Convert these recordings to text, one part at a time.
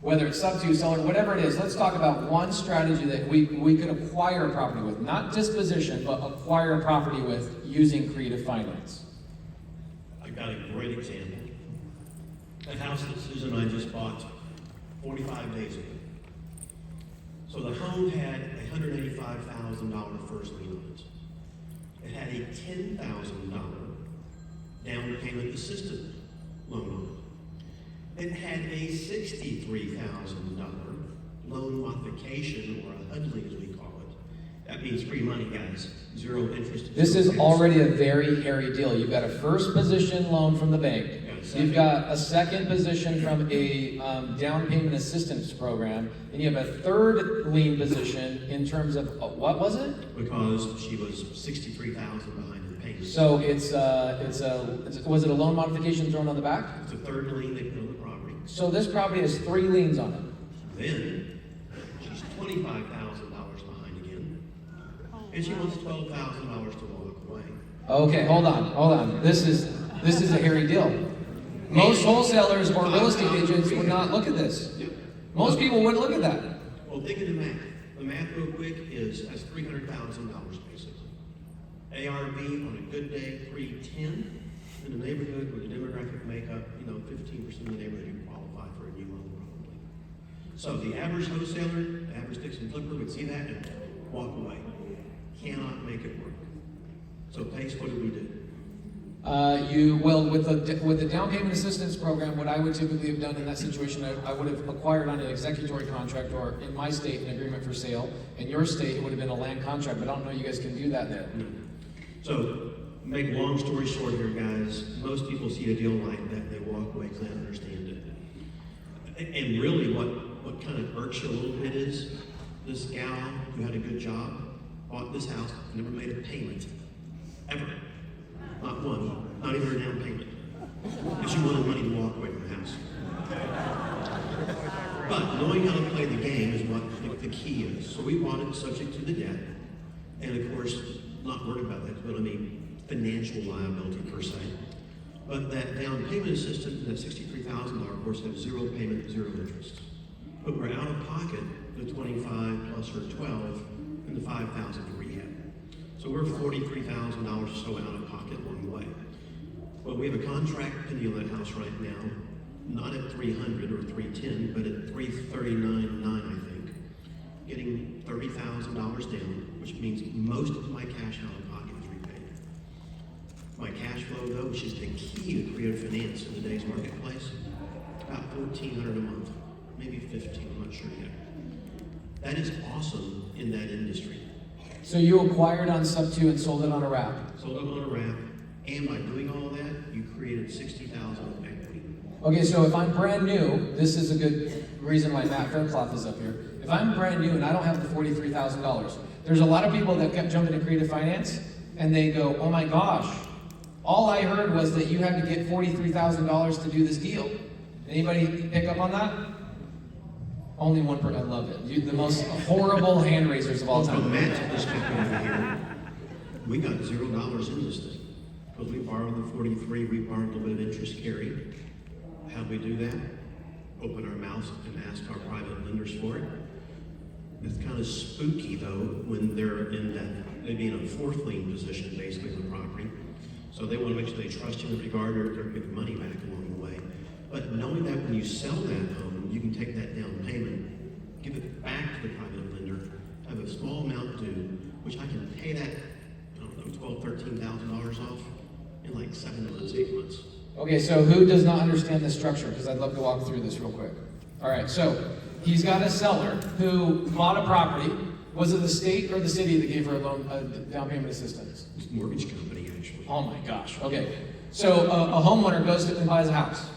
whether it's sub-2, seller, whatever it is, let's talk about one strategy that we could acquire property with, not disposition, but acquire property with using creative finance. I've got a great example. A house that Susan and I just bought 45 days ago. So the home had a $185,000 first lien on it. It had a $10,000 down payment assistance loan on it. It had a $63,000 loan modification, or a HUD lien as we call it. That means free money, guys. Zero interest. This is already a very hairy deal. You've got a first position loan from the bank. You've got a second position from a down payment assistance program, and you have a third lien position in terms of, what was it? Because she was $63,000 behind the payment. So was it a loan modification thrown on the back? It's a third lien they put on the property. So this property has 3 liens on it. Then she's $25,000 behind again, and she wants $12,000 to walk away. Okay, hold on. This is a hairy deal. Most wholesalers or real estate agents would not look at this. Most people wouldn't look at that. Well, think of the math. The math real quick is that's $300,000 basically. ARV on a good day, 310. In the neighborhood with the demographic makeup, 15% of the neighborhood you qualify for a new loan probably. So the average wholesaler, the average fix and flipper would see that and walk away. Cannot make it work. So Pace, what do we do? With the down payment assistance program, what I would typically have done in that situation, I would have acquired on an executory contract, or in my state, an agreement for sale. In your state, it would have been a land contract, but I don't know you guys can do that there. No. So, make a long story short here, guys, most people see a deal like that, they walk away because they understand it. And really what kind of irks you a little bit is, this gal who had a good job, bought this house, never made a payment, ever. Not one, not even her down payment. And she wanted money to walk away from the house. But knowing how to play the game is what the key is. So we bought it subject to the debt. And of course, not worried about that, but I mean financial liability per se. But that down payment assistance, that $63,000, of course, has zero payment, zero interest. But we're out of pocket the 25 plus her 12 and the $5,000 for rehab. So we're $43,000 or so out of pocket along the way. Well, we have a contract pending on that house right now, not at 300 or 310, but at 339.9, I think. Getting $30,000 down, which means most of my cash out of pocket is repaid. My cash flow, though, which is the key to creative finance in today's marketplace, about $1,400 a month, maybe $1,500, I'm not sure yet. That is awesome in that industry. So you acquired on sub-2 and sold it on a wrap? Sold it on a wrap, and by doing all of that, you created $60,000 of equity. Okay, so if I'm brand new, this is a good reason why Matt Fairclough is up here. If I'm brand new and I don't have the $43,000, there's a lot of people that kept jumping to creative finance, and they go, oh my gosh, all I heard was that you had to get $43,000 to do this deal. Anybody pick up on that? Only one person. I love it. The most horrible hand raisers of all time. From Matt's perspective over here, we got $0 in this thing. Because we borrowed the 43, we borrowed a little bit of interest carry. How'd we do that? Open our mouths and ask our private lenders for it. It's kind of spooky though when they're in that, they'd be in a fourth lien position basically on the property. So they want to make sure they trust you with regard to their getting money back along the way. But knowing that when you sell that home, you can take that down payment, give it back to the private lender, have a small amount due, which I can pay that, $12,000, $13,000 off in like 7 months, 8 months. Okay, so who does not understand this structure? Because I'd love to walk through this real quick. All right, so he's got a seller who bought a property. Was it the state or the city that gave her a loan, down payment assistance? It's a mortgage company, actually. Oh my gosh, okay. So a homeowner goes and buys a house.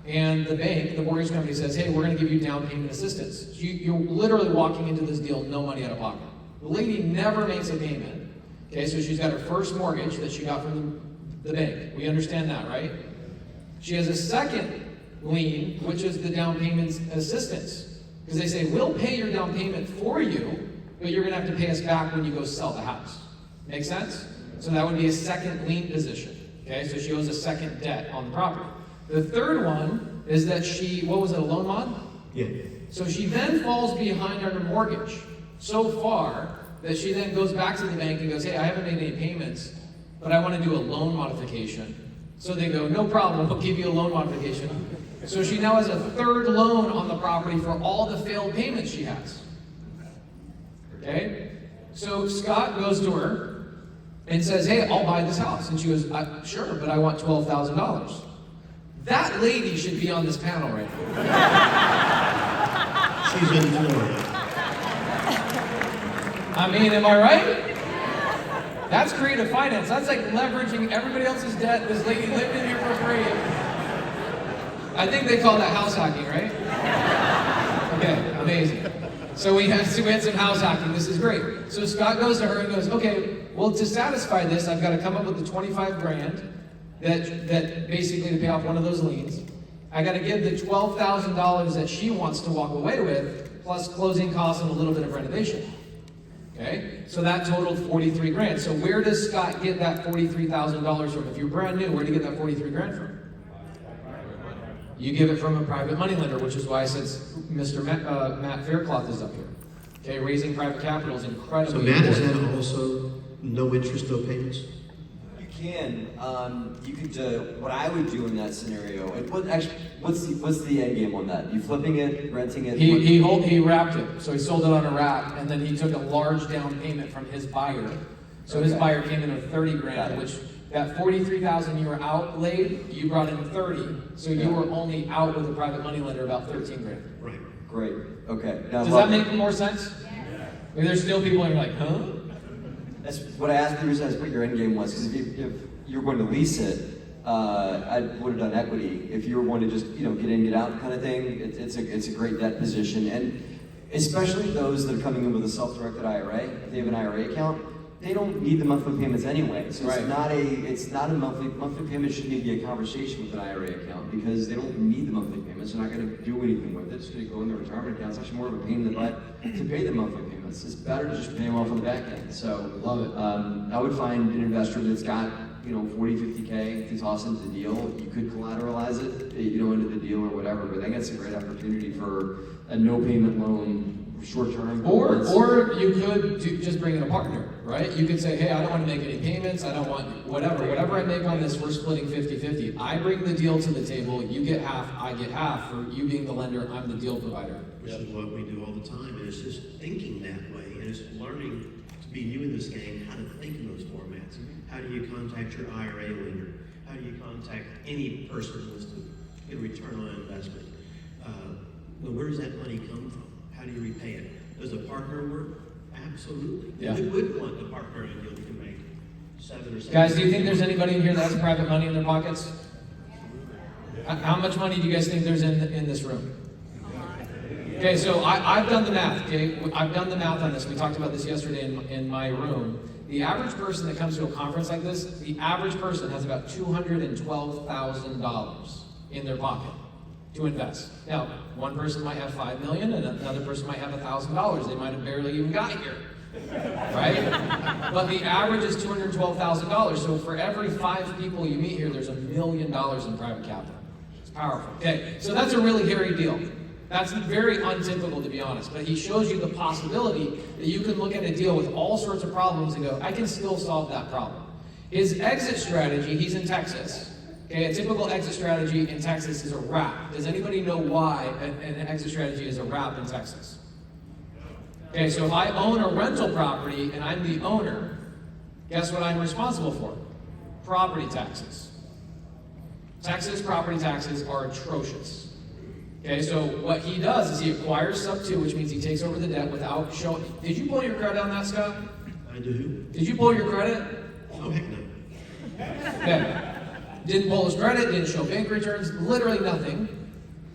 And the bank, the mortgage company says, hey, we're going to give you down payment assistance. So you're literally walking into this deal, no money out of pocket. The lady never makes a payment. Okay, so she's got her first mortgage that she got from the bank. We understand that, right? She has a second lien, which is the down payment assistance. Because they say, we'll pay your down payment for you, but you're going to have to pay us back when you go sell the house. Make sense? So that would be a second lien position. Okay, so she owes a second debt on the property. The third one is that she, what was it, a loan mod? Yeah. So she then falls behind on her mortgage so far that she then goes back to the bank and goes, hey, I haven't made any payments, but I want to do a loan modification. So they go, no problem, we'll give you a loan modification. So she now has a third loan on the property for all the failed payments she has. Okay? So Scott goes to her and says, hey, I'll buy this house. And she goes, sure, but I want $12,000. That lady should be on this panel right now. She's in Florida. I mean, am I right? That's creative finance. That's like leveraging everybody else's debt. This lady lived in here for free. I think they call that house hacking, right? Okay, amazing. So we had some house hacking. This is great. So Scott goes to her and goes, okay, well, to satisfy this, I've got to come up with the 25 grand that basically to pay off one of those liens. I got to give the $12,000 that she wants to walk away with, plus closing costs and a little bit of renovation. Okay, so that totaled 43 grand. So where does Scott get that $43,000 from? If you're brand new, where do you get that 43 grand from? You give it from a private money lender, which is why I said Mr. Matt Faircloth is up here. Okay, raising private capital is incredibly So Matt, is important. that also no interest, no payments? You can. You could. What I would do in that scenario. And what's the end game on that? You flipping it, renting it? He wrapped it, so he sold it on a wrap, and then he took a large down payment from his buyer. So his buyer came in with 30 grand, which that 43,000 you were outlaid, you brought in 30, so you were only out with a private money lender about 13 grand. Right. Great. Okay. Now, Does that make more sense? Maybe there's still people who are like, huh? That's what I asked. The reason I asked what your end game was, because if you're going to lease it, I would have done equity. If you were going to just get in, get out kind of thing, it's a great debt position, and especially those that are coming in with a self-directed IRA. If they have an IRA account, they don't need the monthly payments anyway. So it's not a monthly payment shouldn't even be a conversation with an IRA account because they don't need the monthly payments. They're not going to do anything with it. It's going to go in their retirement account. It's actually more of a pain in the butt to pay the monthly payments. It's better to just pay them off on the back end. So Love it. I would find an investor that's got 40, 50K to toss into the deal. You could collateralize it, into the deal or whatever. But I think it's a great opportunity for a no payment loan. Short term, or you could just bring in a partner, right? You could say, hey, I don't want to make any payments, I don't want whatever I make on this, we're splitting 50-50. I bring the deal to the table, you get half, I get half. For you being the lender, I'm the deal provider. Which is what we do all the time, and it's just thinking that way, and it's learning to be new in this game, how to think in those formats. How do you contact your IRA lender? How do you contact any person who wants to get a return on investment? Where does that money come from? How do you repay it? Does a partner work? Absolutely. Yeah. Who would want a partner in a deal that can make 7 or 7? Guys, do you think there's anybody in here that has private money in their pockets? How much money do you guys think there's in this room? Okay, so I've done the math, okay? I've done the math on this. We talked about this yesterday in my room. The average person that comes to a conference like this, the average person has about $212,000 in their pocket to invest. Now, one person might have $5 million and another person might have $1,000. They might have barely even got here, right? But the average is $212,000. So for every 5 people you meet here, there's $1 million in private capital. It's powerful. Okay, so that's a really hairy deal. That's very untypical, to be honest, but he shows you the possibility that you can look at a deal with all sorts of problems and go, I can still solve that problem. His exit strategy, he's in Texas. Okay, a typical exit strategy in Texas is a wrap. Does anybody know why an exit strategy is a wrap in Texas? Okay, so if I own a rental property and I'm the owner, guess what I'm responsible for? Property taxes. Texas property taxes are atrocious. Okay, so what he does is he acquires sub 2, which means he takes over the debt without showing. Did you pull your credit on that, Scott? I do. Did you pull your credit? Oh, heck no. Okay. Didn't pull his credit, didn't show bank returns, literally nothing.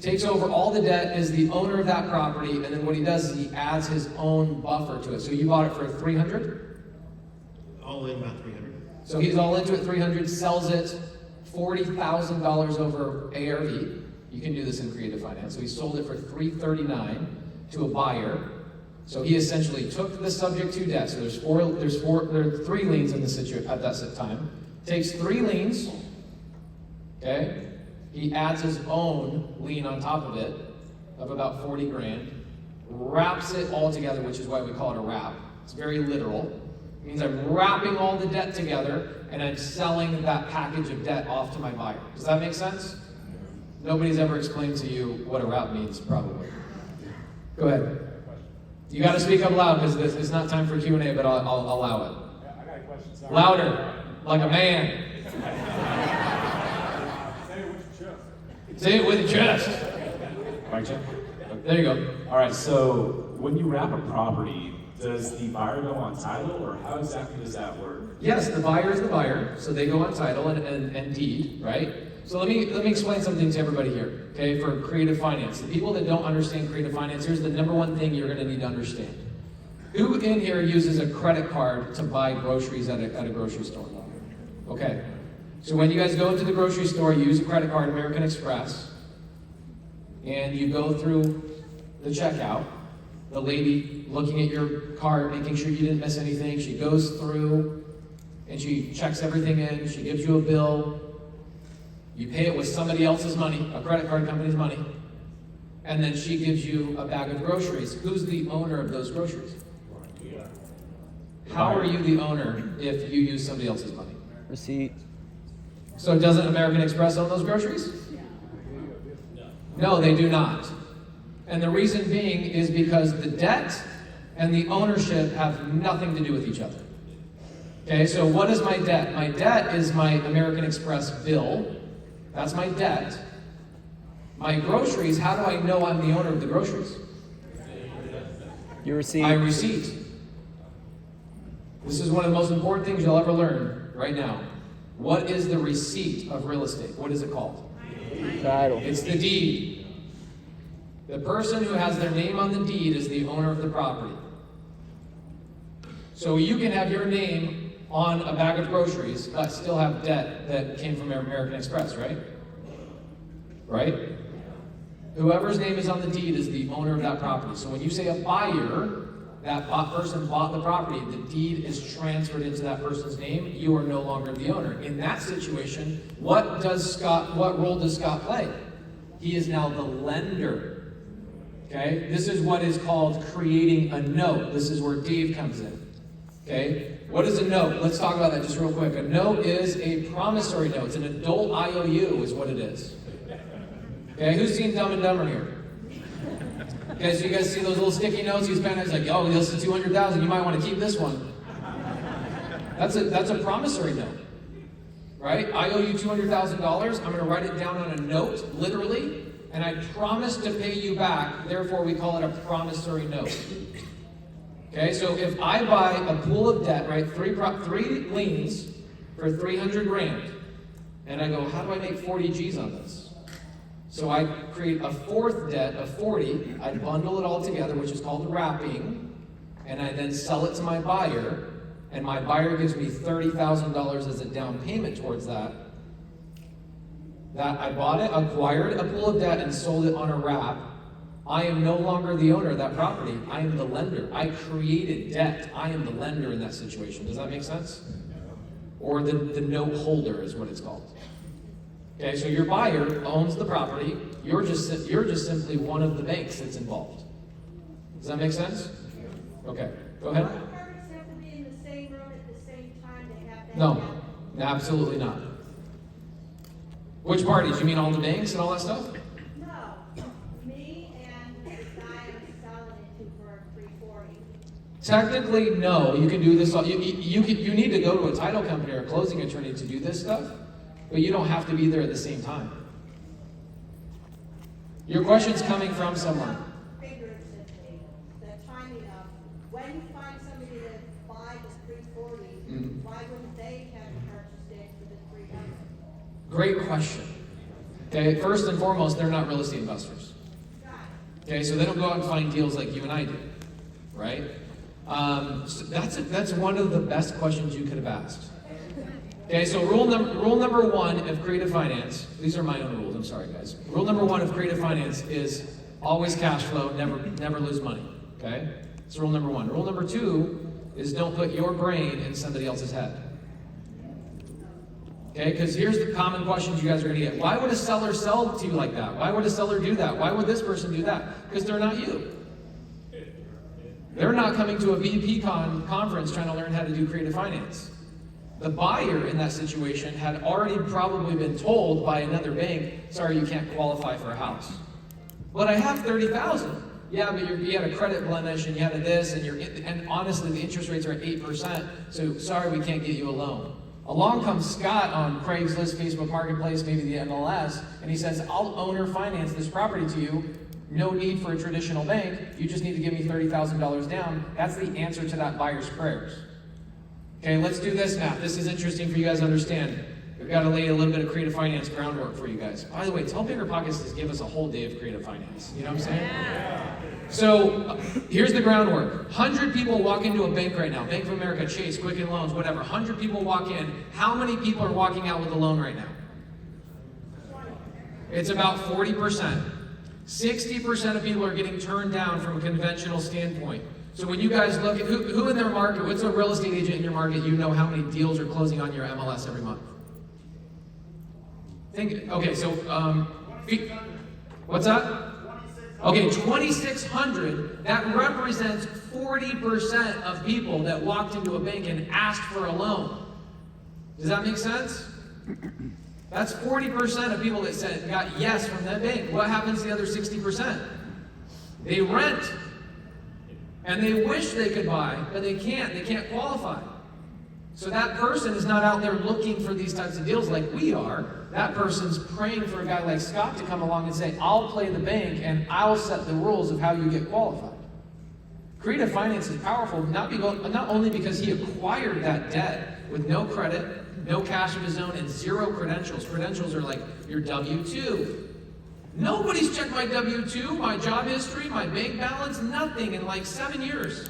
Takes over all the debt, is the owner of that property, and then what he does is he adds his own buffer to it. So you bought it for $300? All in about 300. So he's all into it, $300, sells it $40,000 over ARV. You can do this in creative finance. So he sold it for $339 to a buyer. So he essentially took the subject to debt. So there are 3 liens in the situation at that time. Takes 3 liens. Okay? He adds his own lien on top of it. of about 40 grand, wraps it all together, which is why we call it a wrap. It's very literal. It means I'm wrapping all the debt together and I'm selling that package of debt off to my buyer. Does that make sense? Nobody's ever explained to you what a wrap means, probably. Go ahead. You got to speak up loud because it's not time for Q&A, but I'll allow it. Yeah, I got a question. Sorry. Louder, like a man. Say it with your chest. Say it with your chest. Mic check. There you go. All right, so when you wrap a property, does the buyer go on title, or how exactly does that work? Yes, the buyer is the buyer, so they go on title and deed, right? So let me explain something to everybody here, okay, for creative finance. The people that don't understand creative finance, here's the number one thing you're going to need to understand. Who in here uses a credit card to buy groceries at a grocery store? Okay. So when you guys go into the grocery store, you use a credit card, American Express, and you go through the checkout. The lady looking at your card, making sure you didn't miss anything, she goes through and she checks everything in, she gives you a bill, you pay it with somebody else's money, a credit card company's money, and then she gives you a bag of groceries. Who's the owner of those groceries? How are you the owner if you use somebody else's money? Receipt. So doesn't American Express own those groceries? No, they do not. And the reason being is because the debt and the ownership have nothing to do with each other. Okay, so what is my debt? My debt is my American Express bill. That's my debt. My groceries, how do I know I'm the owner of the groceries? Your receipt. My receipt. This is one of the most important things you'll ever learn right now. What is the receipt of real estate? What is it called? Title. It's the deed. The person who has their name on the deed is the owner of the property. So you can have your name on a bag of groceries, but still have debt that came from American Express, right? Right? Whoever's name is on the deed is the owner of that property. So when you say a buyer, that person bought the property, the deed is transferred into that person's name, you are no longer the owner. In that situation, what role does Scott play? He is now the lender. Okay? This is what is called creating a note. This is where Dave comes in. Okay? What is a note? Let's talk about that just real quick. A note is a promissory note. It's an adult IOU is what it is. Okay? Who's seen Dumb and Dumber here? Okay, so you guys see those little sticky notes you spend? It's like, oh, this is $200,000. You might want to keep this one. That's a promissory note, right? I owe you $200,000. I'm going to write it down on a note, literally, and I promise to pay you back. Therefore, we call it a promissory note. Okay, so if I buy a pool of debt, right, three liens for 300 grand, and I go, how do I make 40 G's on this? So I create a fourth debt of 40, I bundle it all together, which is called wrapping, and I then sell it to my buyer, and my buyer gives me $30,000 as a down payment towards that. That I bought it, acquired a pool of debt, and sold it on a wrap. I am no longer the owner of that property. I am the lender. I created debt. I am the lender in that situation. Does that make sense? Or the note holder is what it's called. Okay, so your buyer owns the property. You're just simply one of the banks that's involved. Does that make sense? Okay, go ahead. Do parties have to be in the same room at the same time? They have to No, have- absolutely not. Which parties? You mean all the banks and all that stuff? No, me and the guy I'm selling it to for 340. Technically, no. You can do this. You need to go to a title company or a closing attorney to do this stuff, but you don't have to be there at the same time. Your question's coming from somewhere. Figuratively, the timing of when you find somebody to buy the 340, why wouldn't they have purchased it for the 300? Great question. Okay, first and foremost, they're not real estate investors. Got it. Okay, so they don't go out and find deals like you and I do, right? So that's one of the best questions you could have asked. Okay, so rule number one of creative finance, these are my own rules, I'm sorry guys. Rule number one of creative finance is always cash flow, never lose money, okay? That's rule number one. Rule number two is don't put your brain in somebody else's head. Okay, because here's the common questions you guys are going to get. Why would a seller sell to you like that? Why would a seller do that? Why would this person do that? Because they're not you. They're not coming to a VPCon conference trying to learn how to do creative finance. The buyer in that situation had already probably been told by another bank, sorry, you can't qualify for a house. But I have $30,000. Yeah, but you had a credit blemish and you had a this, and honestly, the interest rates are at 8%, so sorry, we can't get you a loan. Along comes Scott on Craigslist, Facebook Marketplace, maybe the MLS, and he says, I'll owner finance this property to you. No need for a traditional bank. You just need to give me $30,000 down. That's the answer to that buyer's prayers. Okay, let's do this math. This is interesting for you guys to understand. We've got to lay a little bit of creative finance groundwork for you guys. By the way, tell Bigger Pockets to give us a whole day of creative finance. You know what I'm saying? Yeah. So here's the groundwork. 100 people walk into a bank right now. Bank of America, Chase, Quicken Loans, whatever. 100 people walk in. How many people are walking out with a loan right now? It's about 40%. 60% of people are getting turned down from a conventional standpoint. So when you guys look at who in their market, what's a real estate agent in your market, you know how many deals are closing on your MLS every month? Okay, so, what's that? Okay, 2,600, that represents 40% of people that walked into a bank and asked for a loan. Does that make sense? That's 40% of people that got yes from that bank. What happens to the other 60%? They rent. And they wish they could buy, but they can't qualify. So that person is not out there looking for these types of deals like we are. That person's praying for a guy like Scott to come along and say, I'll play the bank and I'll set the rules of how you get qualified. Creative finance is powerful, not only because he acquired that debt with no credit, no cash of his own, and zero credentials. Credentials are like your W-2. Nobody's checked my W-2, my job history, my bank balance, nothing in like 7 years.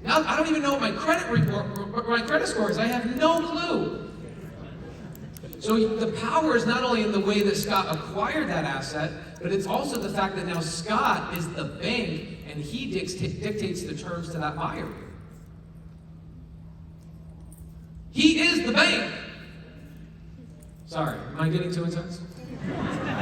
Now, I don't even know what my credit report, my credit score is. I have no clue. So the power is not only in the way that Scott acquired that asset, but it's also the fact that now Scott is the bank and he dictates the terms to that buyer. He is the bank. Sorry, am I getting too intense?